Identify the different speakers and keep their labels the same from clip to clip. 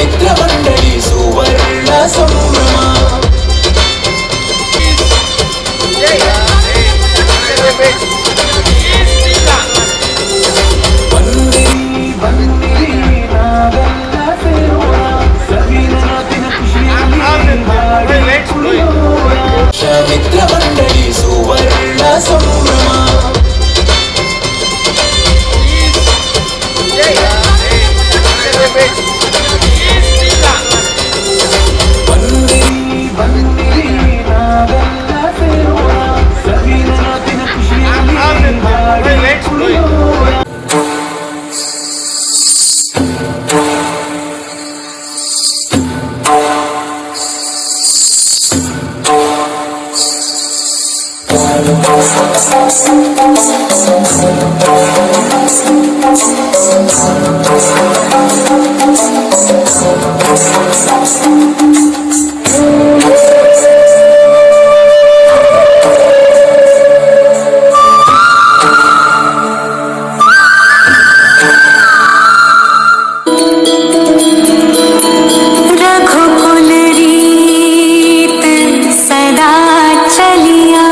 Speaker 1: ಮಿತ್ರ ಮಂಡಳಿ ಸುವರ್ಣ ಸಂಭ್ರಮ. ಮಿತ್ರ ಮಂಡಳಿ ಸುವರ್ಣ ಸಂಭ್ರಮ.
Speaker 2: सदा चलिया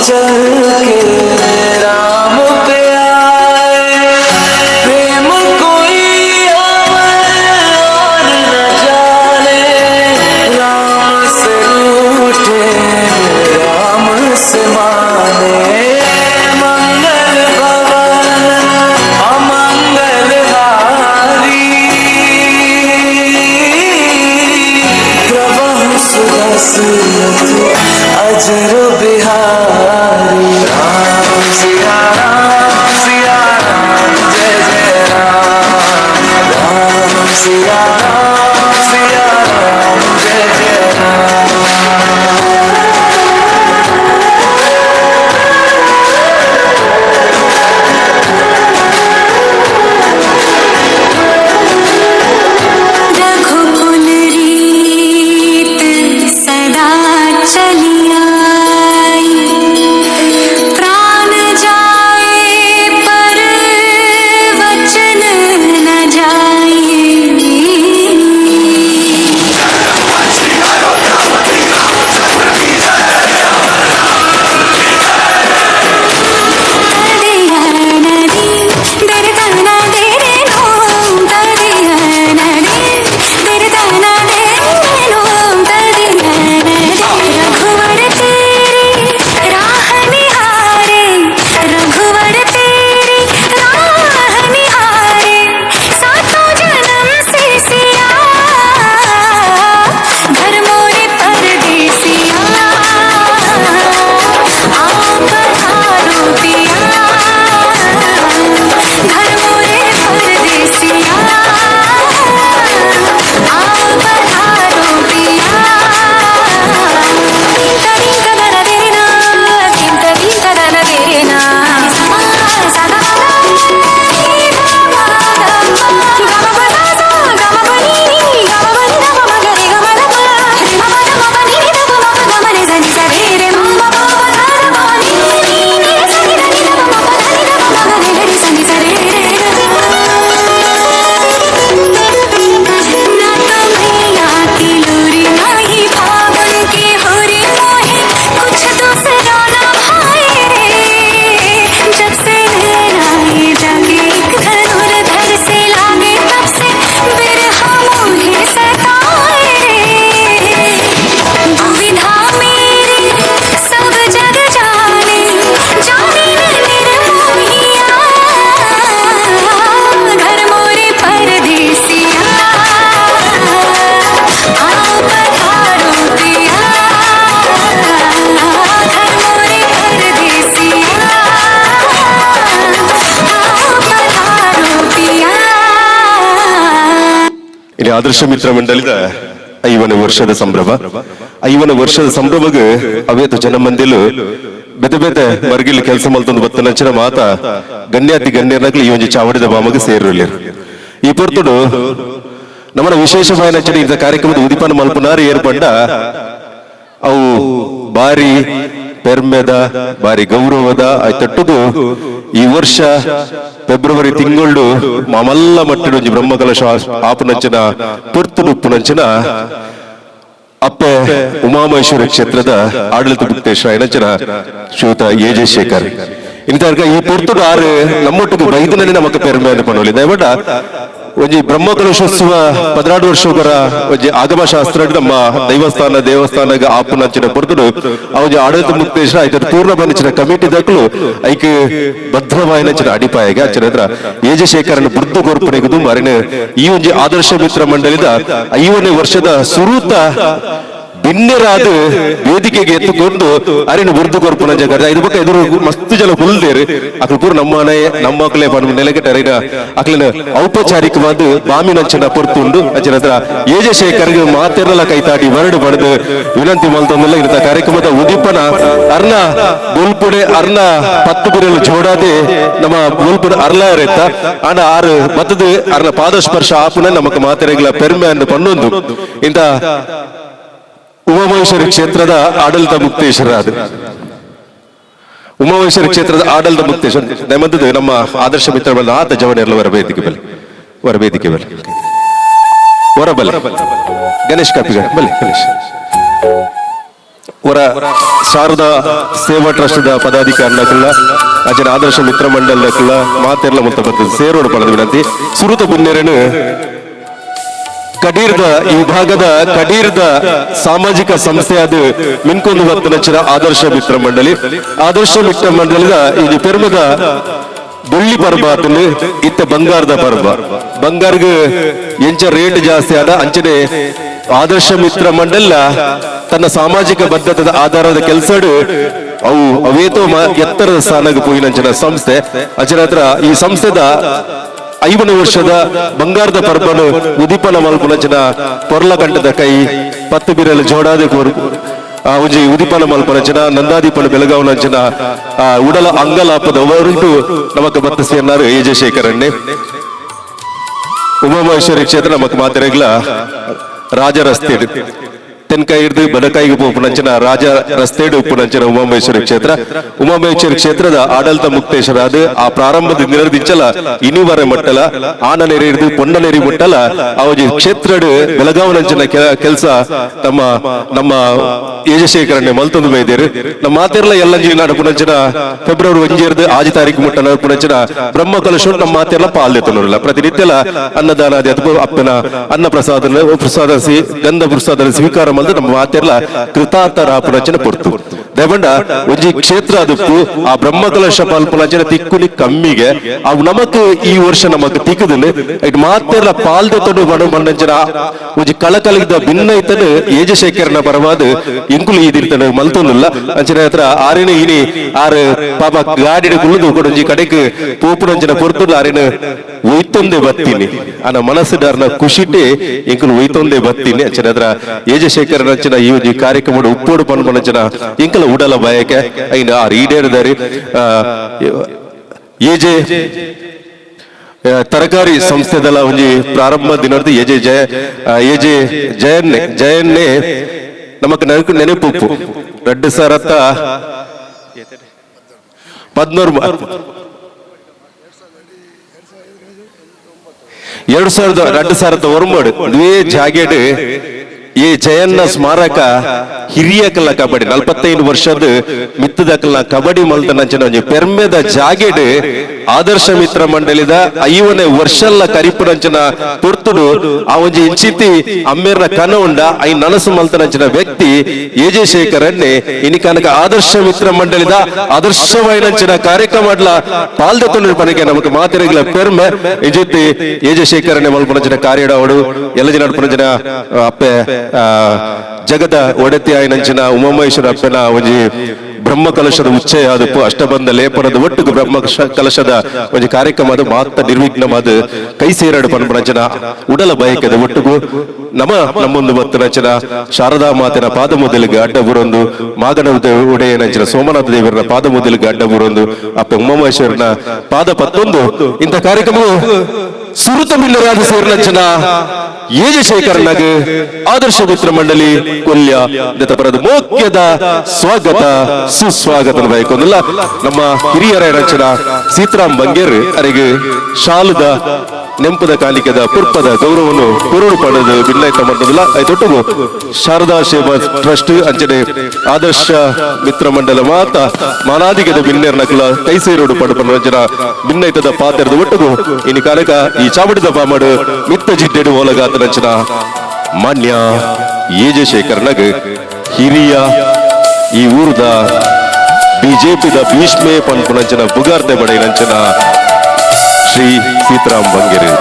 Speaker 1: चल के राम पे आए, प्रेम कोई और न जाने, राम से रूठे राम से माने, मंगल भवन अमंगल हारी, प्रभु सुदशरथ अजर बिहारी, राम सिया राम जय जय राम, राम सिया राम जय जय राम।
Speaker 2: रघुकुल रीत सदा चली आई, प्राण जाए पर वचन न जाए।
Speaker 3: ಆದರ್ಶ ಮಿತ್ರ ಮಂಡಳಿದ 5ನೇ ವರ್ಷದ ಸಂಭ್ರಮ. 5ನೇ ವರ್ಷದ ಸಂಭ್ರಮಗ್ ಅವೇತು ಜನ ಮಂದಿಲು ಬೆತೆ ಬೆತೆ ಮರ್ಗಿಲ್ ಕೆಲಸ ಮಲ್ತೊಂದು ಬತ್ತನಂಚಿನ ಮಾತ ಗಣ್ಯಾತಿ ಗಣ್ಯರ್ನಕ್ಲು ಈ ಒಂಜಿ ಚಾವಡಿದ ಬಾಮಗ ಸೇರುಲ್ಲೇರು. ಈ ಪೊರ್ತುಡು ನಮ್ಮನ ವಿಶೇಷವಾದ ಇಂಥ ಕಾರ್ಯಕ್ರಮದ ಉದಿಪನ ಮಲ್ಪನಾರು ಏರ್ಪಂಡ ಅವು ಬಾರಿ ಪೆರ್ಮೆದ ಬಾರಿ ಗೌರವದ ಆಯ್ತಟ್ಟುದು ಈ ವರ್ಷ ಫೆಬ್ರವರಿ ತಿಂಗಳು ಮಾಮಲ್ಲ ಮಟ್ಟಿನ ಬ್ರಹ್ಮಕಲಶ ಆಪುನಂಚಿನ ಪೊರ್ತುಡುಪ್ಪುನಂಚಿನ ಅಪ್ಪೆ ಉಮಾಮಹೇಶ್ವರ ಕ್ಷೇತ್ರದ ಆಡಳಿತ ಮುಕ್ತೇಶ್ವರ ಎನಂಚಿನ ಶ್ರೀಯುತ ಎ.ಜೆ. ಶೇಖರ್ ಇಂತರ್ಗ ಈ ಪೊರ್ತುಡು ಆರು ನಮ್ಮೊಟ್ಟಿಗೆ ಬೈದಿನಲ್ಲಿ ನಮಕ್ ಪೆರ್ಮೆ ಅಂತ ಪಣೋಲಿ ದಯವಿಟ್ಟ ಒಂಜಿ ಬ್ರಹ್ಮಕಲಶೋತ್ಸವ 16 ವರ್ಷಗಳ ಒಂಜಿ ಆಗಮ ಶಾಸ್ತ್ರ ನಮ್ಮ ದೇವಸ್ಥಾನ ಆಪುನಂಚಿನ ಪೊರ್ತುಡು ಆ ಒಂಜಿ ಆಡಳಿತ ಮುಕ್ತೇಶ್ವರ ಐತ ಪೂರ್ಣ ಬಂದಿನ ಕಮಿಟಿ ದಕ್ಕಲು ಐಕ್ ಭದ್ರವಾಯಿನಂಚಿನ ಅಡಿಪಾಯಗೆ ಅಂಚಿನ ಎ.ಜೆ. ಶೇಖರನ ಬುದ್ಧ ಗೋರ್ಪಣೆಗುದು ಮಾರಿನ ಈ ಒಂಜಿ ಆದರ್ಶ ಮಿತ್ರ ಮಂಡಳಿದ 5ನೇ ವರ್ಷದ ಸುರೂತ ಭಿನ್ನರಾದ ವೇದಿಕೆಗೆ ಎತ್ತುಕೊಂಡು ಅರಿನ ಬುರ್ದು ಕೊರ್ಪುನ ಜಗ ಇದು ಪಕ್ಕ ಎದುರು ಮಸ್ತ್ ಜನ ಹುಲ್ದೇರು ಅಕ್ಲು ಪೂರ ನಮ್ಮ ಮಕ್ಕಳೇ ನೆಲೆಗಟ್ಟರಿನ ಅಕ್ಲಿನ ಔಪಚಾರಿಕವಾದ ಬಾಮಿನಂಚನ ಪೊರ್ತುಂಡು ಅಂಚಿನ ಹತ್ರ ಎ.ಜೆ. ಶೇಖರ್ಗೆ ಮಾತೆರಲ ಕೈತಾಡಿ ವರ್ಡ್ ಬಡ್ದು ವಿನಂತಿ ಮಲ್ತೊಂದಲ್ಲ ಇಂಥ ಕಾರ್ಯಕ್ರಮದ ಉದಿಪನ ಅರ್ನ ಬೋಲ್ಪುಡೆ ಅರ್ನ 10 ಬಿರಲು ಜೋಡಾದೆ ನಮ್ಮ ಬೋಲ್ಪುಡೆ ಅರ್ಲ ಇರತ್ತ ಆನ 6 ಬತ್ತದು ಅರ್ನ ಪಾದಸ್ಪರ್ಶ ಆಪುನ ನಮಕ್ ಮಾತೆರೆಗಳ ಪೆರ್ಮೆ ಅನ್ನು ಪನ್ನೊಂದು ಇಂಥ ಉಮಾಮಹೇಶ್ವರ ಕ್ಷೇತ್ರದ ಆಡಳಿತ ಮುಕ್ತೇಶ್ವರ ಉಮಾಮಹೇಶ್ವರ ಕ್ಷೇತ್ರದ ಆಡಳಿತ ಮುಕ್ತೇಶ್ವರ ನಮ್ಮದು ನಮ್ಮ ಆದರ್ಶ ಮಿತ್ರಗಳ ಆತ ಜವನೆಲ್ಲ ಹೊರವೇದಿಕೆ ಬಲೆ ಹೊರಬಲೆ ಗಣೇಶ್ ಕಾಪಿಗ ಬಲೆ ಗಣೇಶ್ ಹೊರ ಶಾರದಾ ಸೇವಾ ಟ್ರಸ್ಟ್ ಪದಾಧಿಕಾರಿಗಳ ಅಜನ ಆದರ್ಶ ಮಿತ್ರ ಮಂಡಲಗಳ ಮಾತೆರ್ಲ ಮುತ್ತ ಬರ್ತದೆ ಸೇರೋಡು ಪಡೆದ ವಿನಂತಿ ಸುರುತ ಬುನ್ನೆರನು ಕಡೀರ್ದ ಈ ವಿಭಾಗದ ಕಡೀರ್ದ ಸಾಮಾಜಿಕ ಸಂಸ್ಥೆಯಾದ ಮಿನ್ಕೊಂದು ಬತ್ತನಚ್ಚಿನ ಆದರ್ಶ ಮಿತ್ರ ಮಂಡಳಿದ ಇದು ಪೆರ್ಮದ ಬೆಳ್ಳಿ ಪರ್ಬ ಆತನು ಇತ್ತ ಬಂಗಾರದ ಪರ್ಬ ಬಂಗಾರ್ಗ ಎಂಚ ರೇಟ್ ಜಾಸ್ತಿ ಆದ ಅಂಚನೆ ಆದರ್ಶ ಮಿತ್ರ ಮಂಡಲ ತನ್ನ ಸಾಮಾಜಿಕ ಬದ್ಧತೆದ ಆಧಾರದ ಕೆಲಸಡು ಅವು ಅವೇತೋ ಎತ್ತರದ ಸ್ಥಾನಕ್ಕೆ ಪೋಯಿನಂಚಿನ ಸಂಸ್ಥೆ ಅಂಚನ ಹತ್ರ ಈ ಸಂಸ್ಥೆದ 5 ವರ್ಷದ ಬಂಗಾರದ ಪರ್ಬನು ಉದಿಪನ ಮಲ್ಪುನಂಚಿನ ಪೊರ್ಲ ಕಂಠದ ಕೈ 10 ಬಿರಲು ಜೋಡಾದೆ ಒಂಜಿ ಉದಿಪನ ಮಲ್ಪನಂಚಿನ ನಂದಾದೀಪನ ಬೆಳಗಾವನಂಚಿನ ಉಡಲ ಅಂಗಲಾಪದ ಹೊರಟು ನಮಕ್ ಬತ್ತಸಿಯನ್ನಾರು ಎಜೆ ಶೇಖರಣ್ಣೆ ಉಮಾಮಹೇಶ್ವರಿ ಕ್ಷೇತ್ರ ನಮಕ್ ಮಾತೆರೆಗ್ಲ ರಾಜ ರಸ್ತೆ ತೆನ್ಕಾಯಿ ಹಿಡಿದು ಬದಕಾಯಿಗೆ ಪೋಪುನಂಚಿನ ರಾಜ ರಸ್ತೆಡು ಉಪ್ಪುನಂಚಿನ ಉಮಾಮಹೇಶ್ವರಿ ಕ್ಷೇತ್ರದ ಆಡಳಿತ ಮುಕ್ತೇಶ್ವರಾದ ಆ ಪ್ರಾರಂಭದ ನಿರ್ದಿಚ್ಚಲ ಇನಿವರೆ ಮಟ್ಟಲ ಆನನೆರೆ ಹಿಡಿದು ಪೊನ್ನನೆರಿ ಮುಟ್ಟಲ ಅವಜಿ ಕ್ಷೇತ್ರಡು ಬೆಳಗಾವನಂಚಿನ ಕೆಲಸ ನಮ್ಮ ಯಜಶೇಖರಣ್ಣೆ ಮಲ್ತೊಂದು ಬೈದೇರು ನಮ್ಮ ಮಾತೆರ್ಲ ಎಲ್ಲಂಜಿ ನಡಪುನಂಚಿನ ಫೆಬ್ರವರಿ 1 ಆಜಿ ತಾರೀಕು ಮುಟ್ಟ ನಡಪುನಂಚಿನ ಬ್ರಹ್ಮ ಕಲಶ ನಮ್ಮ ಮಾತೆರ್ಲ ಪಾಲ್ದೆತನೂರಲ್ಲ ಪ್ರತಿನಿತ್ಯಲ ಅನ್ನದಾನಾದಿ ಅಪ್ಪನ ಅನ್ನ ಪ್ರಸಾದ ಗಂಧ ಪ್ರಸಾದ ಸ್ವೀಕಾರ ನಮ್ಮ ಮಾತೆರ್ಲ ಕೃತಾರ್ಥ ಪುನಂಚನ ಪೊರ್ತು ದೇವಂಡ ಒಂಜಿ ಕ್ಷೇತ್ರ ಅದಕ್ಕೂ ಆ ಬ್ರಹ್ಮ ಕಲಶ ಪಾಲ್ಪುನಂಚನ ತಿಕ್ಕುನಿ ಕಮ್ಮಿಗೆ ಅವು ನಮಕ್ ಈ ವರ್ಷ ನಮಕ್ ತಿಕ್ಕದನು ಇಟ್ ಮಾತೆರ್ಲ ಪಾಲ್ದೆ ತೊಡು ಮಣ್ಣಂಚನ ಒಂಜಿ ಕಳಕಲಿದ ಭಿನ್ನ ಇತ್ತನು ಯಜಶೇಖರನ ಪರವಾದ ಇಂಕುಲು ಈದಿರ್ತನ ಮಲ್ತೋನಿಲ್ಲ ಅಂಚನ ಹತ್ರ ಆರೇನು ಇನಿ ಆರು ಪಾಪ ಗಾಡಿ ಕುಳಿದು ಕೊಡೊಂಜಿ ಕಡೆಗೆ ಪೋಪುನಂಚನ ಪೊರ್ತುಲ್ಲ ಆರೇನು ಒಯ್ತೊಂದೆ ಬತ್ತೀನಿ ಅನ್ನ ಮನಸ್ಸುದಾರನ ಖುಷಿಟ್ಟೆ ಇಂಕುಲು ಒಯ್ತೊಂದೆ ಬತ್ತೀನಿ ಅಂಚನ ಹತ್ರ ಯಜಶೇಖರನಂಚಿನ ಈ ಕಾರ್ಯಕ್ರಮ ಉಪ್ಪೋಡು ಪನ್ಪನಂಚನ ಇಂಕಲ ಉಡಲ ಬಯಕೆ ಐನ ಆ ಈಡೇರಿದಾರೆ ಏಜೆ ತರಕಾರಿ ಸಂಸ್ಥೆದಲ್ಲ ಒಂಜಿ ಪ್ರಾರಂಭ ದಿನದ ಏಜೆ ಜಯನ್ನೆ ನಮಕ್ ನೆನಪು 2019 ಜಾಗೇಡ್ ಈ ಜಯನ್ನ ಸ್ಮಾರಕ ಹಿರಿಯಕಲ್ಲ ಕಬಡ್ಡಿ 45 ವರ್ಷದ ಮಿತ್ತದಕಲ್ಲ ಕಬಡ್ಡಿ ಮಲ್ತನಂಚಿನ ಪೆರ್ಮೆದ ಜಾಗೆಡ್ ಆದರ್ಶ ಮಿತ್ರ ಮಂಡಳಿದ 5ನೇ ವರ್ಷಲ್ಲ ಕರಿಪುರಂಚನ ಪೊರ್ತುಡು ಆ ಒಂಜಿ ಇಂಚಿತಿ ಅಮ್ಮೇರ್ನ ಕನ ಉಂಡ ಐ ನನಸು ಮಲ್ತನಂಚಿನ ವ್ಯಕ್ತಿ ಎಜೆ ಶೇಖರನ್ನೇ ಇನಿ ಕನಕ ಆದರ್ಶ ಮಿತ್ರ ಮಂಡಳಿದ ಆದರ್ಶವೈನಂಚಿನ ಕಾರ್ಯಕ್ರಮಡ್ಲ ಪಾಲ್ದೆತೊಂದು ಪನಗೆ ನಮಗೆ ಮಾತಿರಗಿಲ ಪೆರ್ಮೆ ಇಂಜಿತಿ ಎಜೆ ಶೇಖರನ್ನೇ ಮಲ್ಪನಂಚಿನ ಕಾರ್ಯಡಾವಡು ಎಲ್ಲ ಜನ ನಡ್ಪನಂಚಿನ ಅಪ್ಪೆ ಜಗದ ಒಡೆತಿ ಆಯ್ನಂಚಿನ ಉಮಾಮಹೇಶ್ವರ ಅಪ್ಪನ ಒಂಜಿ ಬ್ರಹ್ಮ ಕಲಶದ ಉಚ್ಚಯ ಅದಪ್ಪು ಅಷ್ಟಬಂಧ ಲೇಪನದ ಒಟ್ಟಿಗೆ ಬ್ರಹ್ಮ ಕಲಶದ ಒಂದು ಕಾರ್ಯಕ್ರಮದ ಮಾತ್ರ ನಿರ್ವಿಘ್ನವಾದ ಕೈ ಸೇರಾಡು ಪನ್ಪನಂಚನ ಉಡಲ ಬಯಕದ ಒಟ್ಟಿಗೂ ನಮ್ಮೊಂದು ಬತ್ತನಂಚನ ಶಾರದಾ ಮಾತೆನ ಪಾದ ಮೊದಲಿಗೆ ಅಡ್ಡ ಬುರೊಂದು ಮಾಗನ ಒಡೆಯನಂಚಿನ ಸೋಮನಾಥ ದೇವರನ ಪಾದ ಮೊದಲಿಗೆ ಅಡ್ಡ ಬುರೊಂದು ಅಪ್ಪ ಉಮಾಮಹೇಶ್ವರನ ಪಾದ ಪತ್ತೊಂದು ಇಂಥ ಕಾರ್ಯಕ್ರಮವು ಸುರುತ ಮಿಲ್ಲರಾದ ಸೇರ್ನಂಚನ ಏಜೆ ಶೇಖರನಾಗ ಆದರ್ಶ ಮಿತ್ರ ಮಂಡಳಿ ಕೊಲ್ಯ ದತ್ತಪರದ ಮುಖ್ಯದ ಸ್ವಾಗತ ಸುಸ್ವಾಗತ ಬಯಕೊಂದಿಲ್ಲ ನಮ್ಮ ಹಿರಿಯರ ರಚನ ಸೀತಾರಾಮ್ ಬಂಗೇರ್ ಅವರಿಗೆ ಶಾಲದ ನೆಂಪದ ಕಾಲಿಕದ ಪುರ್ಪದ ಗೌರವವನ್ನು ಪುರುಳು ಪಡೆದು ಭಿನ್ನೈತ ಮಂಡಲ ಐತೊಟ್ಟಿಗೂ ಶಾರದಾ ಸೇವಾ ಟ್ರಸ್ಟ್ ಅಂಚನೆ ಆದರ್ಶ ಮಿತ್ರ ಮಂಡಲ ಮಾತ ಮಾನಾದಿಗದ ಭಿನ್ನೇರ್ ನಕಲ ಕೈ ಸೇರೋಡು ಪಡುಪನ ರಂಜನ ಭಿನ್ನೈತದ ಪಾತ್ರದ ಒಟ್ಟಿಗೂ ಇನ್ನು ಕಾಲಕ ಈ ಚಾವಡಿದ ಬಾಮಡು ಮಿತ್ತ ಜಿಡ್ಡೆಡು ಓಲಗಾತ ರಂಚನ ಮಾನ್ಯ ಏಜೆ ಶೇಖರನಗ ಹಿರಿಯ ಈ ಊರದ ಬಿಜೆಪಿದ ಭೀಷ್ಮೆ ಪನ್ಪುನಂಚನ ಬುಗಾರ್ದೆ ಬಡೈನಂಚನ ಶ್ರೀ ಸೀತಾರಾಮ್ ಬಂಗೇರಿ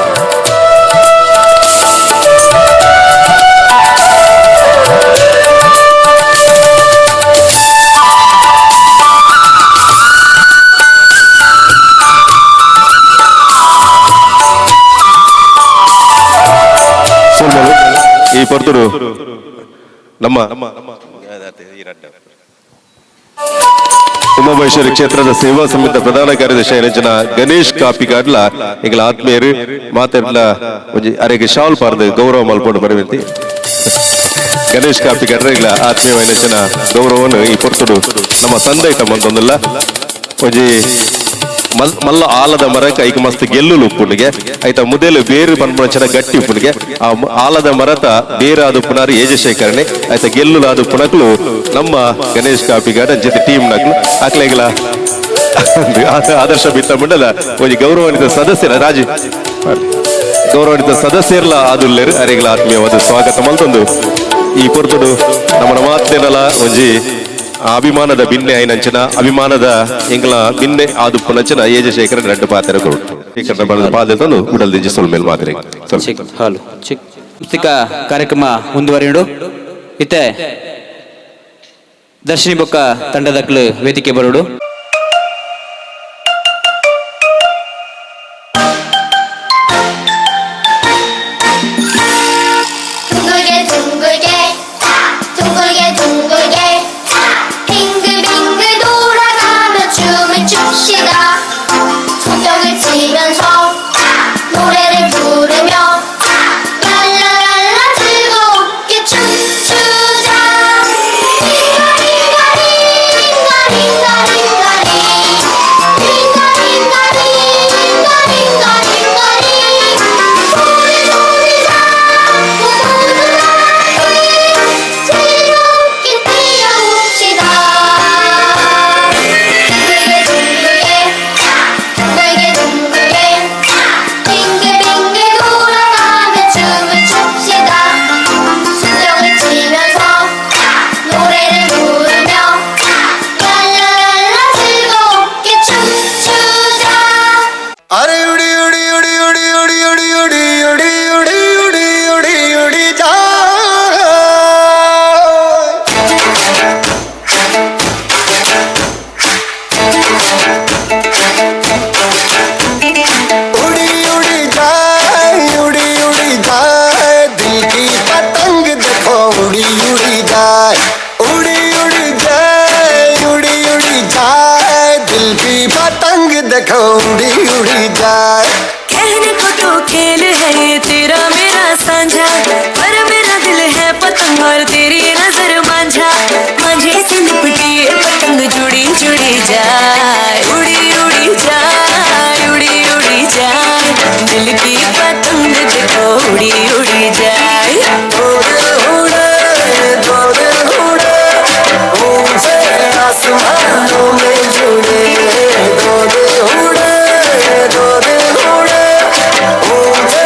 Speaker 3: ಈ ಪರ್ತುಡು ನಮ್ಮ ಉಮಾಮಹೇಶ್ವರಿ ಕ್ಷೇತ್ರದ ಸೇವಾ ಸಮಿತಿ ಪ್ರಧಾನ ಕಾರ್ಯದರ್ಶಿ ರಚನಾ ಗಣೇಶ್ ಕಾಪಿಗಾಡ್ಲ ಈಗಲ ಆತ್ಮೀಯರು ಮಾತಾಡ್ಲ ಅರೆಗೆ ಶಾಲ್ ಪಾರ್ದು ಗೌರವ ಮಲ್ಕೊಂಡು ಬರಬೇಕು ಗಣೇಶ್ ಕಾಪಿಗಾಡ್ರ ಈಗಲ ಆತ್ಮೀಯ ರಚನ ಗೌರವವನ್ನು ಈ ಪೊರ್ತುಡು ನಮ್ಮ ತಂದೆ ತಮ್ಮಂತೊಂದಿಲ್ಲ ಒಂಜಿ ಮಲ್ಲ ಆಲದ ಮರಕ್ಕೆ ಐಕ ಮಸ್ತ್ ಗೆಲ್ಲು ಉಪ್ಪುನಿಗೆ ಐತ ಮುದೇಲು ಬೇರು ಪನ್ಪುನಂಚನ ಗಟ್ಟಿ ಉಪ್ಪುನಿಗೆ ಆ ಆಲದ ಮರತ ಬೇರಾದ ಪುನಾರು ಏಜಶೇಖರಣೆ ಆಯ್ತ ಗೆಲ್ಲುಲಾದ ಪುನಕ್ಲು ನಮ್ಮ ಗಣೇಶ್ ಕಾಪಿಗಾಡ ಜೊತೆ ಟೀಮ್ ನಕ್ಲು ಅಕ್ಲೆಗಳ ಆದರ್ಶ ಮಿತ್ರ ಮಂಡಲ ಒಂದು ಗೌರವಾನ್ವಿತ ಸದಸ್ಯರ ರಾಜು ಗೌರವಾನ್ವಿತ ಸದಸ್ಯರ್ಲ ಆದುಲ್ಲೇರು ಅರೆಗಳ ಆತ್ಮೀಯವಾದ ಸ್ವಾಗತ ಮಲ್ತೊಂದು ಈ ಪೊರ್ತುಡು ನಮ್ಮ ಮಾತೇನಲ ಒಂಜಿ ಅಭಿಮಾನದ ಬಿನ್ನೆ ಐನಂಚನ ಅಭಿಮಾನದ ಎಂಗ್ಲ ಬಿನ್ನೆ ಆದುಪ್ಪುನಂಚನ ಏಜಶೇಖರ ರೆಡ್ಡು ಪಾತ್ರ ಕೊಡು ಶೇಖರ ಬಣದ ಪಾದ ತಂದು ಉಡಲ್ ದಿಂಜಿ ಸ್ವಲ್ಪ ಮೇಲೆ ಮಾತ್ರೆ
Speaker 4: ಹಾಲು ಚಿಕ್ಕ ಕಾರ್ಯಕ್ರಮ ಮುಂದುವರಿಯುಡು ಇತ್ತೆ ದರ್ಶಿನಿ ಬೊಕ್ಕ ತಂಡದಕ್ಲು ವೇದಿಕೆ ಬರುಡು
Speaker 5: कहने को तो खेल है ये तेरा मेरा साझा, पर मेरा दिल है पतंग और तेरी नजर मांझा। मांझे से लिपटी ये पतंग जुड़ी जुड़ी जाए, उड़ी उड़ी जाए, उड़ी उड़ी जाए, दिल की पतंग देखो उड़ी उड़ी जाए। दो दिल उड़े, दो दिल उड़े, ऊंचे आसमानों में जुड़े। दो दिल उड़े, दो दिल उड़े, ऊंचे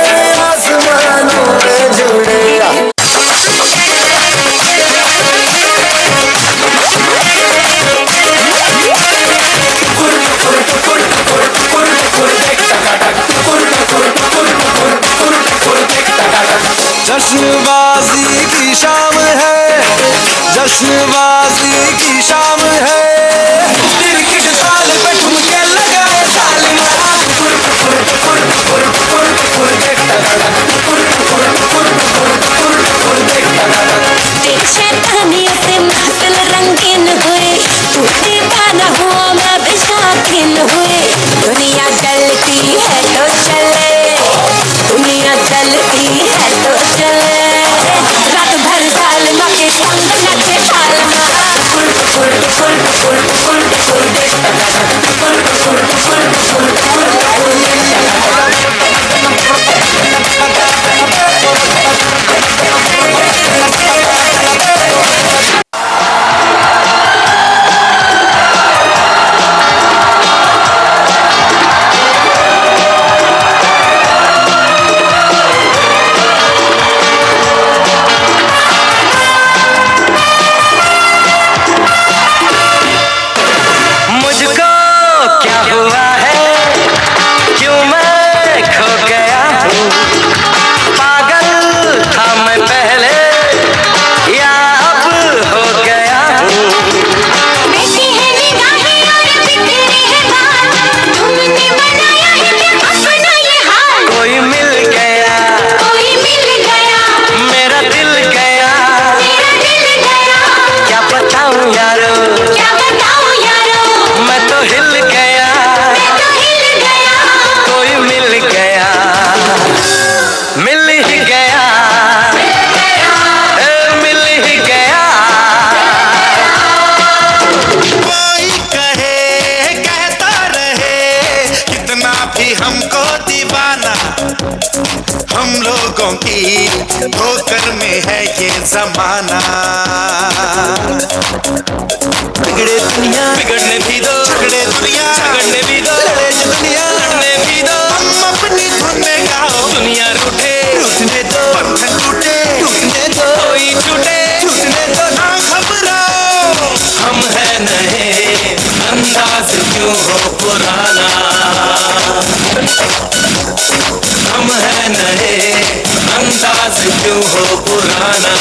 Speaker 5: आसमानों में जुड़े।
Speaker 1: जश्नबाजी की शाम है, जश्नबाजी की शाम है, क्रिकेट ताल पे ठुमके लगाए सालिमा।
Speaker 5: तेरी शैतानी से महफिल रंगीन हुए, तू दीवाना हुआ मैं भी शौकीन हुए। दुनिया चलती है तो चले, दुनिया चलती है तो चले, रात भर सालिमा के संग नचे सालिमा।
Speaker 6: फूलों की ठोकर में है ये जमाना। बिगड़े दुनिया बिगड़ने भी दो, झगड़े दुनिया झगड़ने भी दो, लड़े जो दुनिया लड़ने भी दो। हम अपनी धुन में गाओ, दुनिया रूठे रूठने दो, बंधन टूटे टूटने दो, कोई छूटे छूटने दो। ना घबराओ हम है नए, अंदाज क्यों हो पुराना। हम है नए, अंदाज क्यों हो पुराना।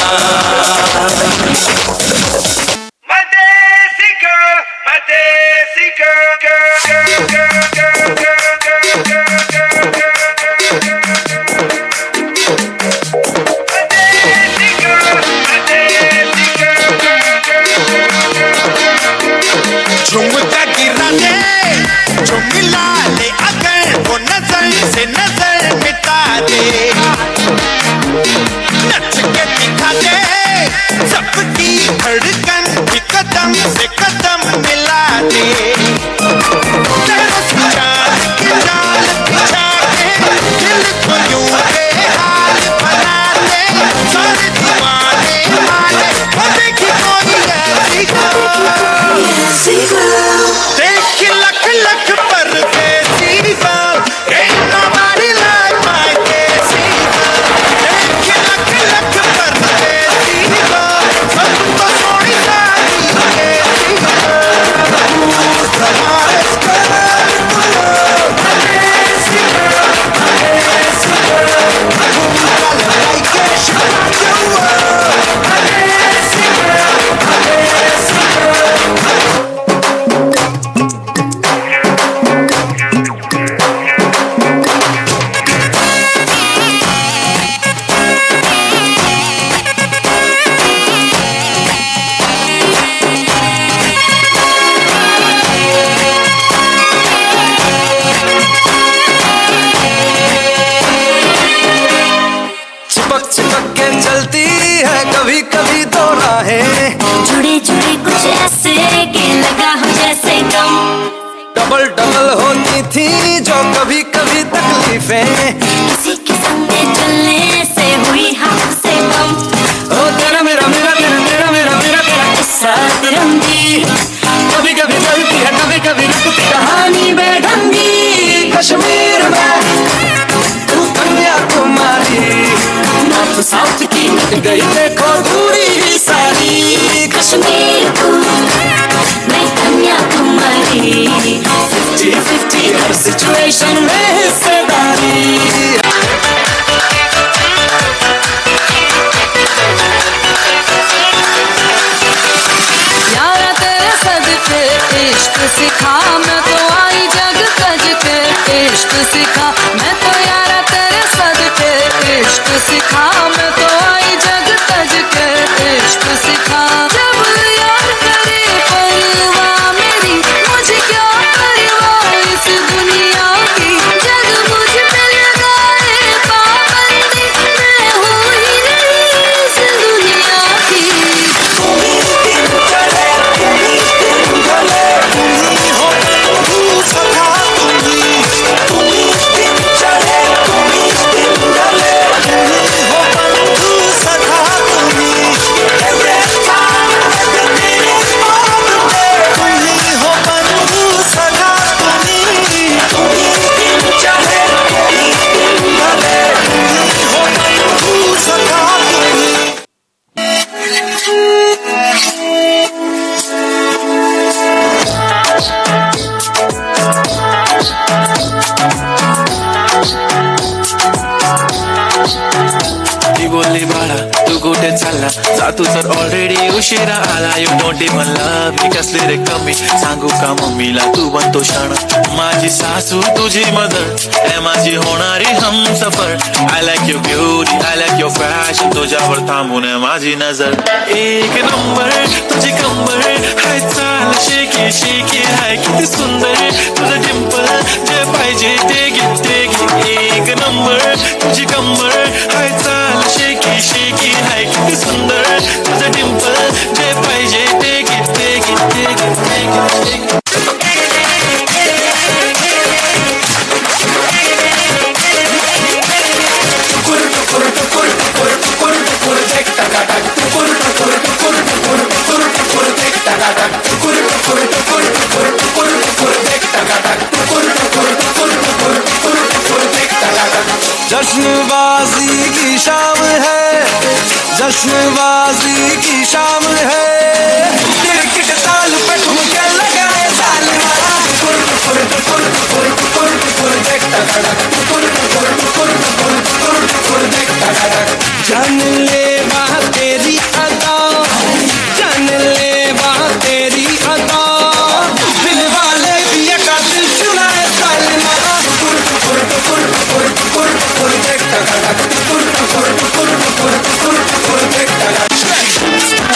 Speaker 6: झुमका गिरा दे जो मिला ले, अगर वो नजर से नजर मिटा दे। नच के दिखा दे सबकी धड़कन भी कदम से कदम मिला दे। तरस चाँद की चाल बिछा के दिल को यूं बेहाल बना दे। सारे दीवाने माने वो देखी कोई ऐसी देख लख लख परदेसी बाप, ain't nobody like my देसी बाप। देख लख लख परदेसी बाप, सबको सोनी सारी देसी बाप। हमारे स्कर्ट को देसी बाप, देसी बाप। Call it like a Chicago, देसी बाप, देसी बाप।
Speaker 1: चिपक चिपक के चलती है कभी कभी दो राहें,
Speaker 2: जुड़े जुड़े कुछ ऐसे कि लगा हो जैसे गम।
Speaker 1: डबल डबल होती थी जो कभी कभी तकलीफें।
Speaker 2: किसी किस्म में चलने से हुई हमसे कम।
Speaker 1: ओ तेरा मेरा मेरा तेरा मेरा मेरा मेरा तेरा किस्सा तिरंगी, कभी कभी चलती है कभी कभी रुकती कहानी बेढंगी। कश्मीर में तू कन्याकुमारी, नॉर्थ साउथ की मिट गई देखो दूरी ही सारी।
Speaker 2: कश्मीर को मैं कन्याकुमारी,
Speaker 1: 50-50 हर सिचुएशन में हिस्सेदारी।
Speaker 5: यारा तेरे सदके इश्क सिखा, मैं तो आई जग तज के इश्क सिखा। मैं तो यारा तेरे सदके इश्क सिखा, मैं तो आई जग तज के इश्क सिखा। जब यार करे परवाह मेरी, मुझे क्या परवाह इस दुनिया की। जग मुझ पे लगाए पाबंदी, मैं हूँ ही नहीं इस दुनिया की।
Speaker 7: ती बोलली बाळा तू कुठे चालला, जातो तर ऑलरेडी उशिरा आला. You don't even love me, कसली रे कमी सांगू का मम्मीला तू बनतो शाणा. माझी सासू तुझी मदर आहे, माझी होणारी Humsafar. I like your beauty, I like your fashion, तुझ्यावर थांबून आहे माझी नजर. एक नंबर तुझी कंबर हाय, चाल शेकी शेकी हाय, किती सुंदर तुझं डिंपल, जे पाहिजे ते घे ते घे. एक नंबर तुझी कंबर हाय, चाल शेकी शेकी हाय, किती सुंदर तुझं डिंपल, जे पाहिजे ते घे ते घे ते घे ते घे.
Speaker 1: टुकुर टुकुर टुकुर
Speaker 6: जश्नबाजी की शाम है, जश्नबाजी की शाम है। क्रिकेट ताल पे ठुमके लगाए सालिमा, टुकुर टुकुर टुकुर टुकुर टुकुर टुकुर देख टकटक, टुकुर टुकुर टुकुर टुकुर टुकुर टुकुर देख टकटक। जान ले बात तेरी अदा, जान ले बात तेरी अदा, दिल वाले भी ये कातिल चुराए सालिमा, टुकुर टुकुर टुकुर टुकुर टुकुर टुकुर देख टकटक, टुकुर टुकुर टुकुर टुकुर टुकुर टुकुर देख टकटक।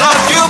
Speaker 8: love you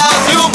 Speaker 8: love you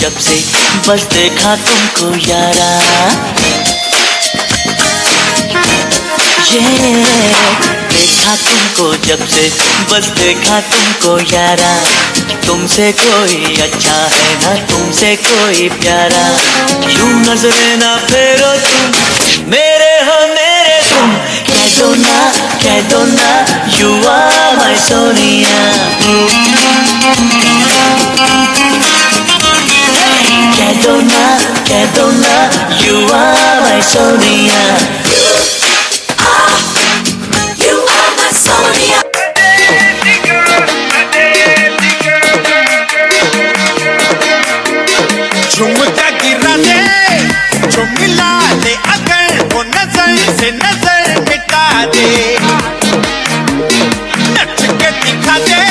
Speaker 9: जब से बस देखा तुमको यारा ये देखा तुमको जब से बस देखा तुमको यारा तुमसे कोई अच्छा है ना तुमसे कोई प्यारा यूं नजरे ना फेरो तुम मेरे हो मेरे तुम कह दो ना you are my सोनिया कह दो ना you are my Sonia you are my Sonia
Speaker 6: झुमका गिरा दे जो मिला दे अगर वो नजर से नजर मिटा दे नच के दिखा दे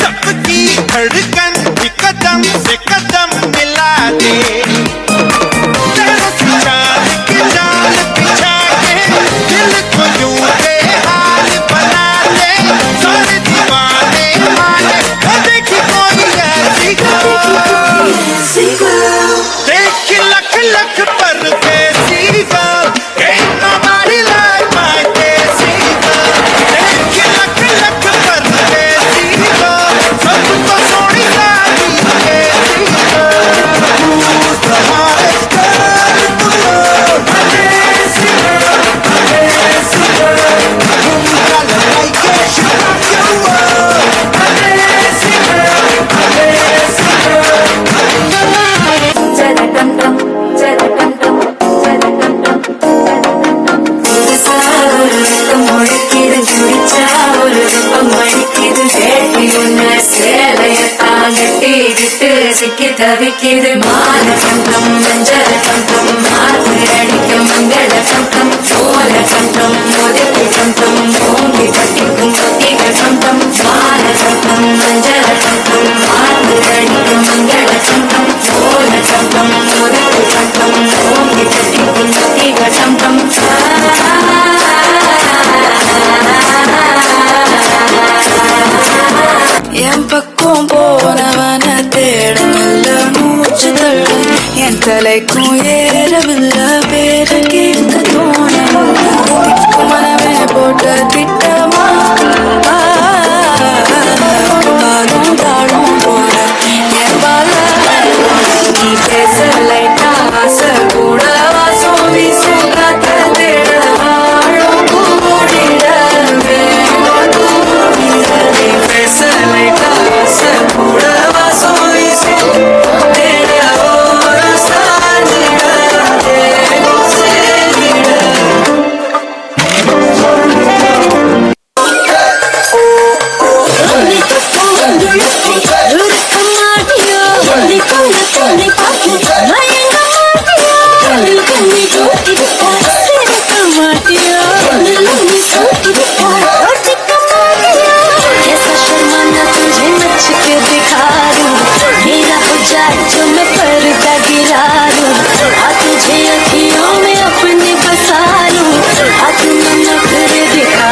Speaker 6: सबकी धड़कन भी कदम से कदम मिला दे चाल की चाल बिछा के दिल को यूं बेहाल बना दे सारे दीवाने माने
Speaker 5: சிக்கித்தவிக்கிது மால சங்கம் மஞ்சள் சங்கம் மாத்திரடிக்கும் மங்கள சங்கம் சோல சங்கம் மோதிக்கு சங்கம் ஓங்கி கட்டிக்கும் ஒத்திக சங்கம் மால சங்கம் மஞ்சள் சங்கம் மாத்திரடிக்கும் மங்கள சங்கம் சோல சங்கம் மோதிக்கு சங்கம் ஓங்கி கட்டிக்கும் ஒத்திக சங்கம் என் பக்கம் போனவன தேடமில்ல மூச்சு தள்ள என் தலைக்கும் ஏறவில்ல பேர கேட்க தோணவில்ல மனமே போட்ட திட்டமா பாலும் தாழும் போல என் பால நீ பேச லைட்டா ஆசை கூட வாசம் வீசும் காத்த தேட வாழும் கூடிட பேச லைட்டா ஆசை கூட வாசம் வீசும் தேட ஓர சாஞ்சிட தேடும் சேர்ந்திட जो मैं पर्दा गिरा लूं तुझे अखियों में अपने बसा लूं तू न नखरे दिखा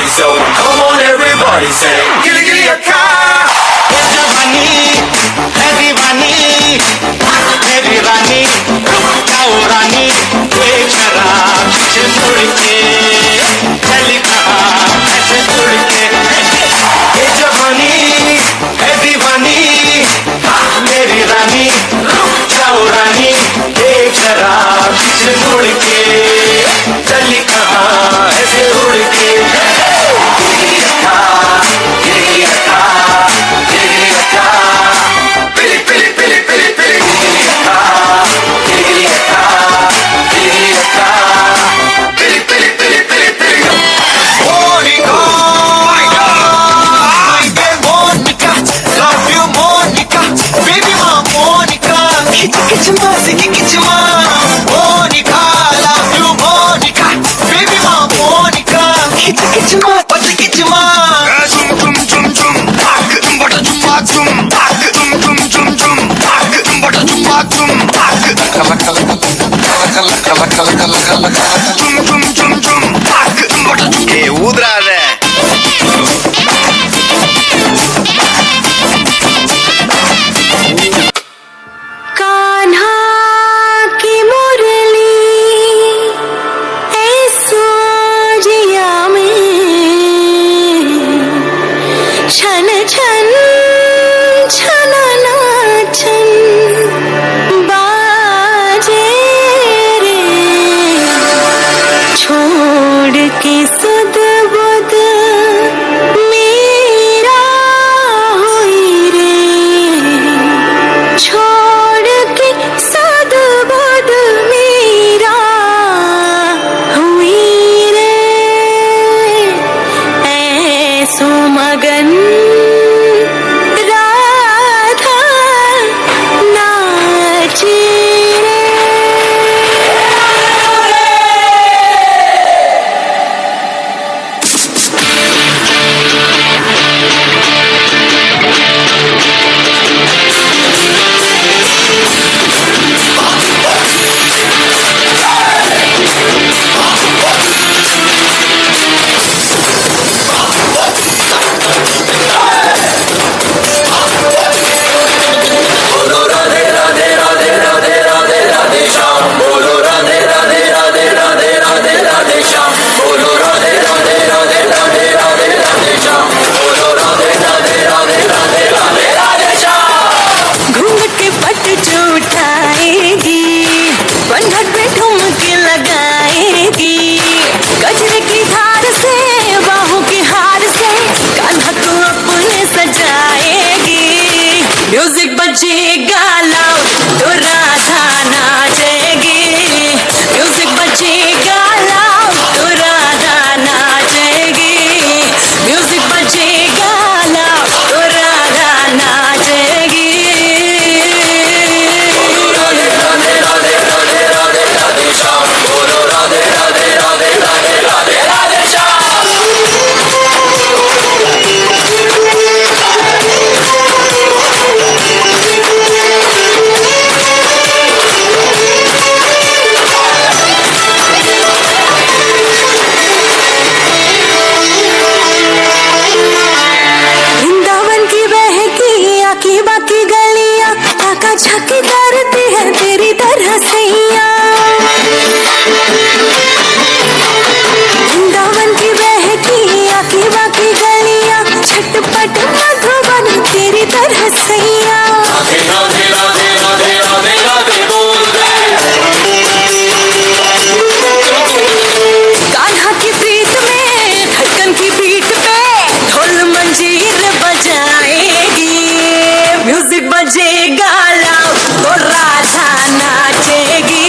Speaker 6: So come on everybody say gilly gilly a car है दीवानी मेरी रानी रुक जाओ रानी एक शराब से मुड़ के चली कहा ऐसे मुड़ के ये जवानी है दीवानी मेरी रानी रुक जाओ रानी एक शराब से मुड़ के चली कहा ऐसे उड़ के उधर
Speaker 5: तरह सैया वृंदावन की बहकी आकी बाकी गलियां छटपट मधुबन तेरी तरह सैया
Speaker 1: राधे राधे राधे राधे राधे बोल दे
Speaker 5: कान्हा की प्रीत में धड़कन की बीट पे ढोल मंजीर बजाएगी म्यूजिक बजेगा लाओ तो राधा नाचेगी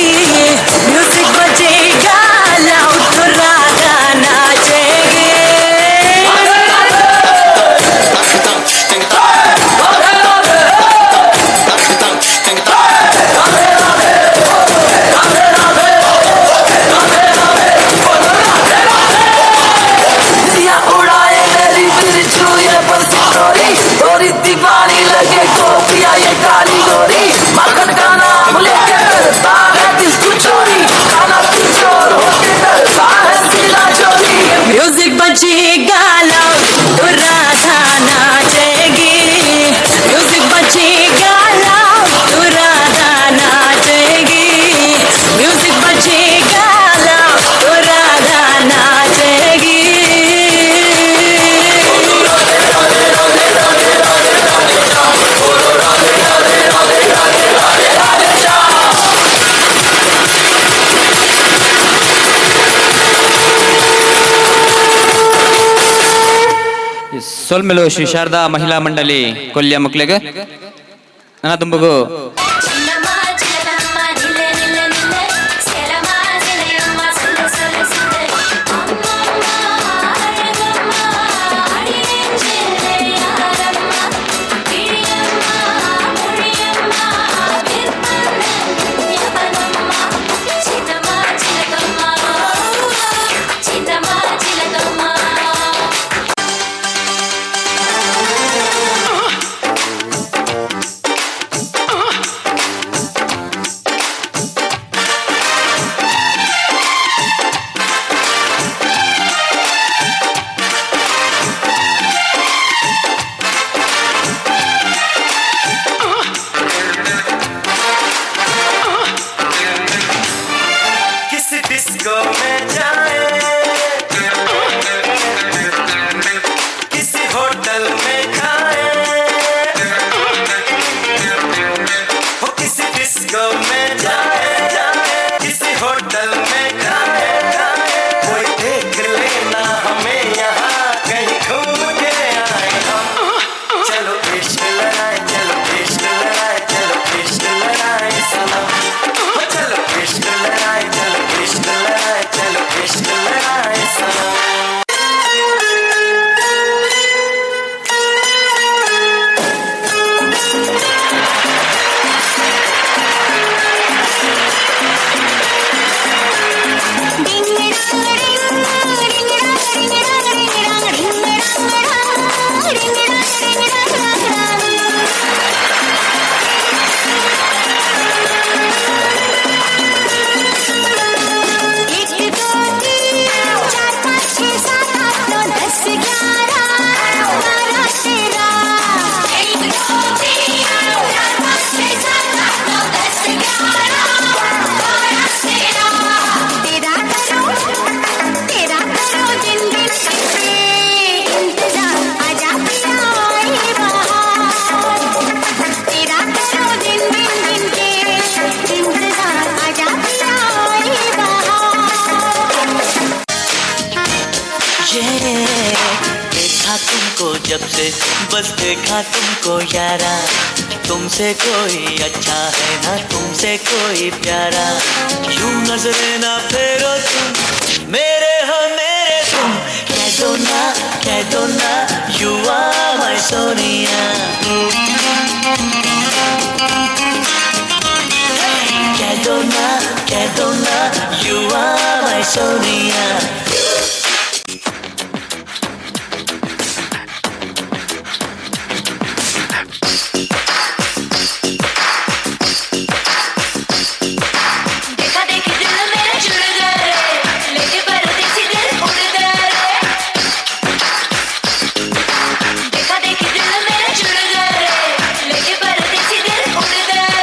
Speaker 5: म्यूजिक बजेगा लाओ तो राधा नाचेगी
Speaker 1: उड़ाए मेरी बिरजू ये बरसी चोरी थोड़ी दीवानी लगे गोपिया ये काली गोरी माखन का नाम लेके करता है दिल की चोरी खाना की चोर होके डरता है सीना चोरी
Speaker 5: म्यूजिक बजेगा लाओ तो राधा नाचेगी म्यूजिक बजेगा लाओ तो राधा नाचेगी म्यूजिक बजेगा लाओ तो राधा नाचेगी
Speaker 4: ಸೊಲ್ಮೆಲು ಶ್ರೀ ಶಾರದಾ ಮಹಿಳಾ ಮಂಡಳಿ ಕೊಲ್ಯ ಮಕ್ಳಿಗೆ ನನ್ನ ತುಂಬಗು
Speaker 2: చిన్నమా చిలకమ్మ నిల్లే నిల్లే నిల్లే సెలమా సెలయమ్మ సెల్ల సెల్ల సెల్ల అమ్మమ్మ అడగమ్మ అడిగించెల్లే యారమ్మ గిరియమ్మ ముడియమ్మ విప్పన్న యవనమ్మ చిన్నమా చిలకమ్మ చిన్నమా చిలకమ్మ
Speaker 6: किसी डिस्को में जाए किसी होटल में खाए हो किसी डिस्को में जाए किसी होटल में खाए कोई देख लेना हमें यहाँ कहीं घूम के आए हम चलो इश्क लड़ाए चलो इश्क लड़ाए चलो इश्क लड़ाए सनम हो चलो इश्क लड़ाए चलो इश्क लड़ाए चलो इश्क लड़ाए सनम
Speaker 9: देखा तुमको जब से बस देखा तुमको यारा तुमसे कोई अच्छा है ना तुमसे कोई प्यारा यूं नजरे ना फेरो तुम मेरे हो मेरे तुम कह दो ना यू आर माय सोनिया कह दो ना यू आर माय सोनिया
Speaker 2: देखा देखी दिल मेरे जुड़ गए लेके परदेसी दिल उड़ गए देखा देखी दिल मेरे जुड़ गए लेके परदेसी दिल उड़ गए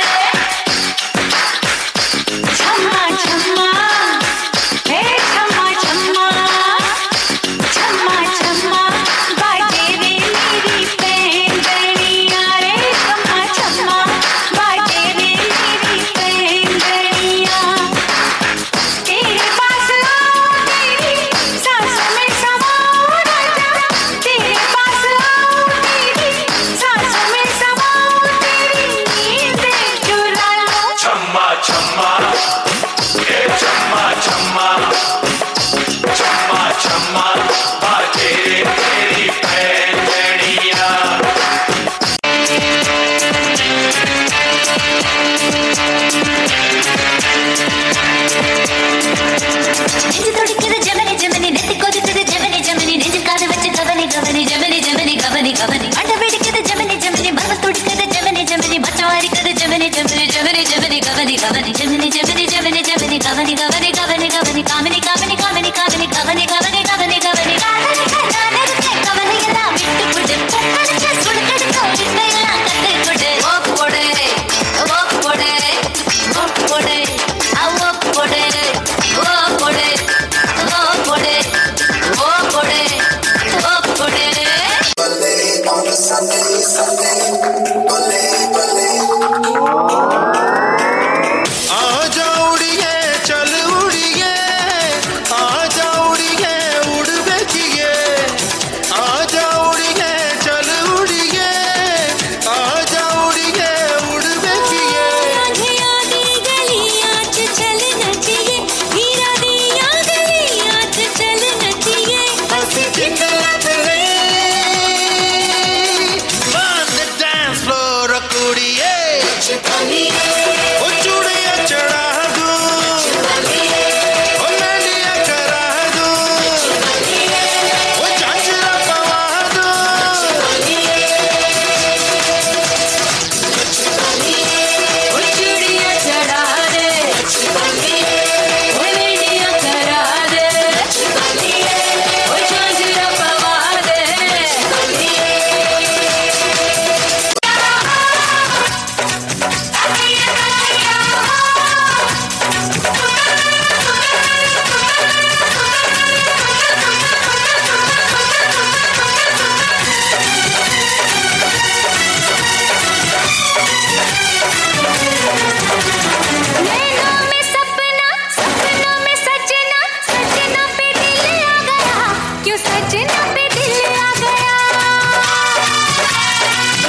Speaker 2: क्यों सजना पे दिल आ गया,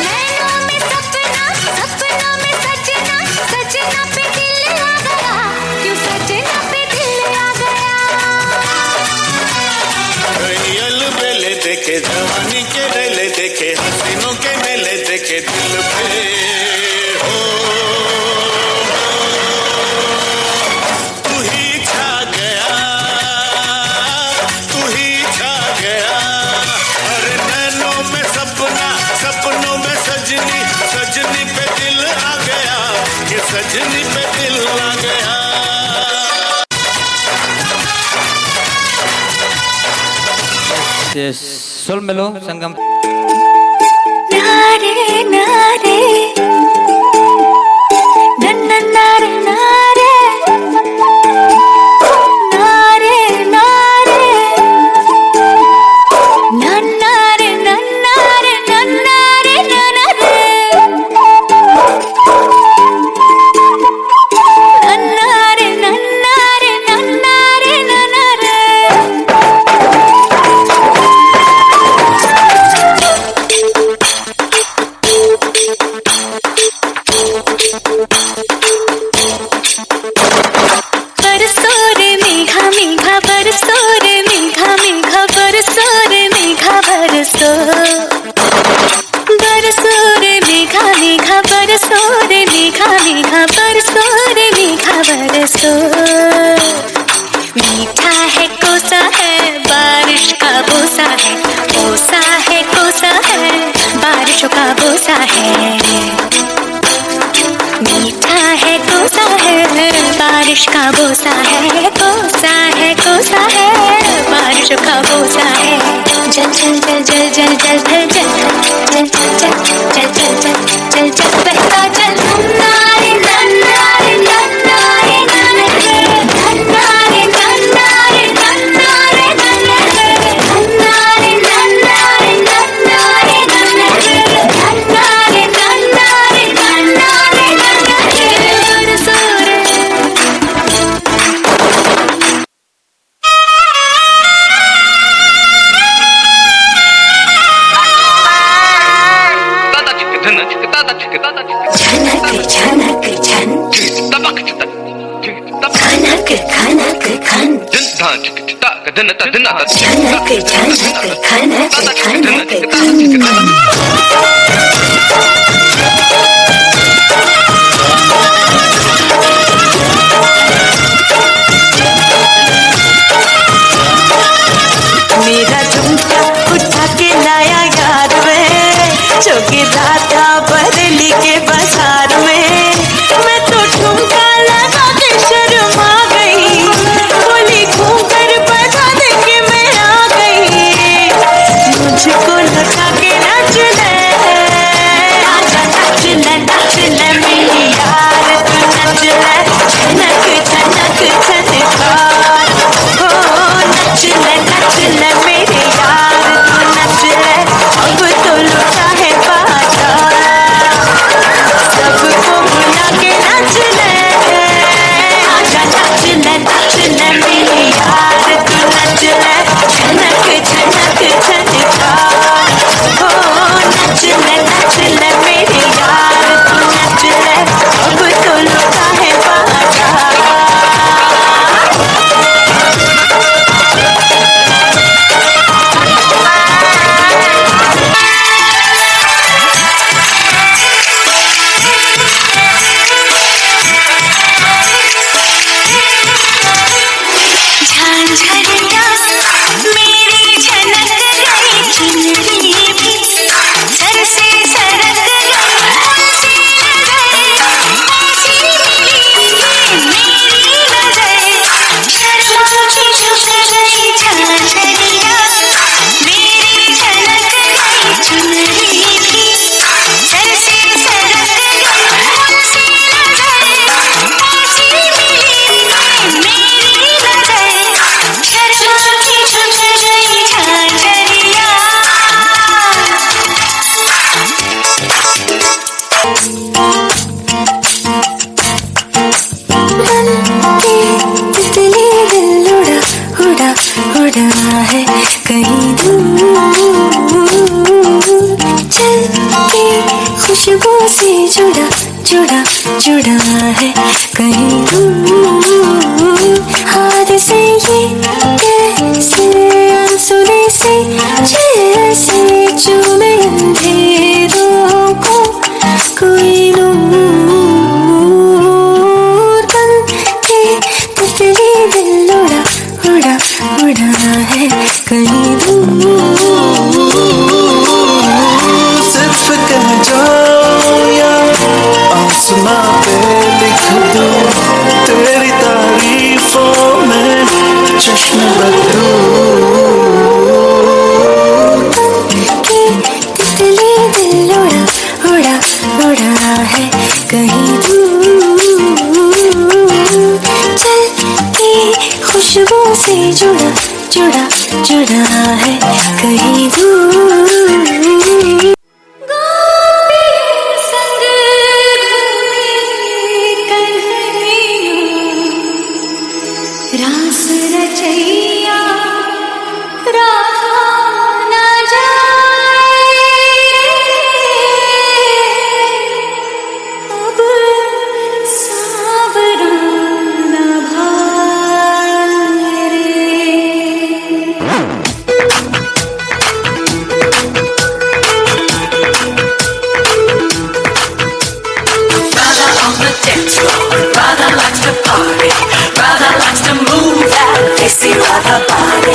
Speaker 2: नैनों में सपना, सपनों में सजना, सजना पे दिल आ गया, क्यों सजना पे दिल आ गया।
Speaker 6: यल बेले देखे जवानी के रेले देखे हसीनों के मेले देखे दिल पे हो तू ही छा गया, तू ही छा गया। अरे नैनों में सपना, सपनों में सजनी, सजनी पे दिल आ गया, ये सजनी पे दिल आ गया।
Speaker 4: सुर मिलो संगम।
Speaker 2: नारे नारे नन्ना नारे नारे नारे नारे नन्नारे नन्नारे नन्नारे नन्नारे नन्नारे नन्नारे नन्नारे नन्नारे। बरसो रे मेघा मेघा बरसो रे मेघा मेघा बरसो रे मेघा बरसो, बरसो रे मेघा मेघा बरसो रे मेघा मेघा बरसो रे मेघा बरसो। मीठा है कोसा है बारिश का बोसा है, कोसा है कोसा है बारिशों का बोसा है। मीठा है कोसा है बारिश का बोसा है, कोसा है कोसा है बारिश का बोसा है। जल जल जल जल जल जल जल जल जल जल जल जल जल बहता जल। नन्नारे नन्नारे नन्नारे नन्नारे नन्नारे नन्नारे नन्नारे नन्नारे नन्नारे नन्नारे नन्नारे नन्नारे नन्नारे नन्नारे नन्नारे नन्नारे बरसो रे। झनक झनक झन खनक खनक खन झनक झनक खनक खनक खन। मेरा झुमका उठा के लाया यार वे, जो गिरा था बरेली के बाजार में। मैं तो झुमका लगा के शर्मा गई, बोली घूंघट बजा दे के मैं आ गई। मुझको लगा के नाच ले, आजा नाच ले नाच ले मेरी यार, तू नाच ले झनक झनक झनकार। हो नाच ले मेरे यार, तू नाच ले अब तो लुटा है बाजार। सबको बुला के नाच ले, आजा नाच ले मेरे यार, तू नाच ले झनक झनक झनकार। हो नाच ले मेरे यार, तू नाच ले अब तो लुटा है बाजार। झांझरिया मेरी झनक गई चुनरी भी, सर से सरक गई ऐसी नजर, ऐसी मिली मेरी नजर। शर्मा की झुक गई झांझरिया मेरी झनक गई चुनरी भी, सर से सरक गई ऐसी नजर, ऐसी मिली मेरी नजर। शर्मा की झुक गई झांझरिया। तितली दिल उड़ा उड़ा उड़ा है कहीं
Speaker 5: खुशबू से जुड़ा जुड़ा जुड़ा है कहीं दूर हाथ से ये कैसे आंसुओं से जैसे चूमे अंधेरों को कोई नूर बन के तितली दिल उड़ा उड़ा उड़ा है कहीं दूर
Speaker 6: सिर्फ कह जाओ या आसमां पे लिख दूं तेरी तारीफों में चश्म बदलूं
Speaker 5: के तितली दिल उड़ा उड़ा उड़ा है कहीं दूर चल के खुशबू से जुड़ा जुड़ा जुड़ा है कहीं दूर रास रचैया राधा न जाए अब सावरा न भाए रे
Speaker 1: Radha on the dance floor. Radha likes to party. Radha likes to move that sexy Radha body.